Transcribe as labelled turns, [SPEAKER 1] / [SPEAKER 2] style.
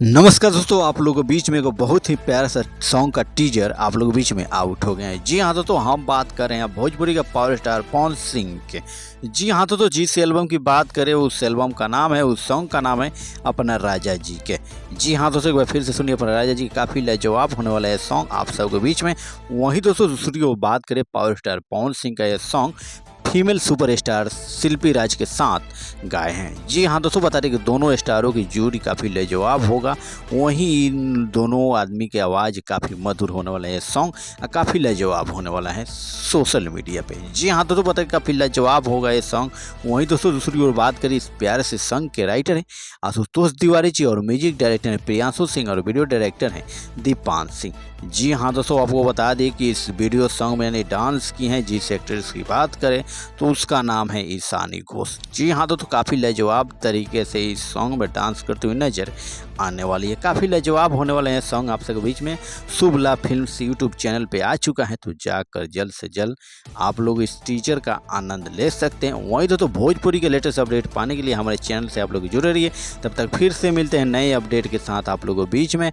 [SPEAKER 1] नमस्कार दोस्तों, आप लोगों के बीच में एक बहुत ही प्यारा सा सॉन्ग का टीजर आप लोगों के बीच में आउट हो गए हैं। जी हाँ दोस्तों, हम बात कर रहे हैं भोजपुरी का पावर स्टार पवन सिंह के। जी हाँ दोस्तों, जिस एल्बम की बात करें उस एल्बम का नाम है, उस सॉन्ग का नाम है अपना राजा जी के। जी हाँ दोस्तों, एक बार फिर से सुनिए, अपना राजा जी काफ़ी लाजवाब होने वाला है सॉन्ग आप सबके बीच में। वहीं दोस्तों दूसरी ओर बात करें पावर स्टार पवन सिंह का यह सॉन्ग फीमेल सुपरस्टार शिल्पी राज के साथ गाए हैं। जी हाँ दोस्तों, बता दें कि दोनों स्टारों की जोड़ी काफ़ी लाजवाब होगा। वहीं इन दोनों आदमी की आवाज़ काफ़ी मधुर होने वाला है। सॉन्ग काफ़ी लाजवाब होने वाला है सोशल मीडिया पे। जी हाँ दोस्तों, बता दें काफ़ी लाजवाब होगा ये सॉन्ग। वहीं दोस्तों दूसरी ओर बात करें, इस प्यारे से सॉन्ग के राइटर हैं आशुतोष तिवारी जी और म्यूजिक डायरेक्टर हैं प्रियांशु सिंह और वीडियो डायरेक्टर हैं दीपान सिंह। जी हाँ दोस्तों, आपको बता दें कि इस वीडियो सॉन्ग में मैंने डांस की हैं। जिस एक्ट्रेस की बात करें तो उसका नाम है ईशानी घोष। जी हाँ दोस्तों, काफ़ी लाजवाब तरीके से इस सॉन्ग में डांस करते हुए नजर आने वाली है। काफ़ी लाजवाब होने वाले हैं सॉन्ग आप सबके बीच में। शुभ लाभ फिल्म्स यूट्यूब चैनल पे आ चुका है, तो जाकर जल्द से जल्द आप लोग इस टीजर का आनंद ले सकते हैं। वहीं दोस्तों भोजपुरी के लेटेस्ट अपडेट पाने के लिए हमारे चैनल से आप लोग जुड़े रहिए। तब तक फिर से मिलते हैं नए अपडेट के साथ आप लोगों के बीच में।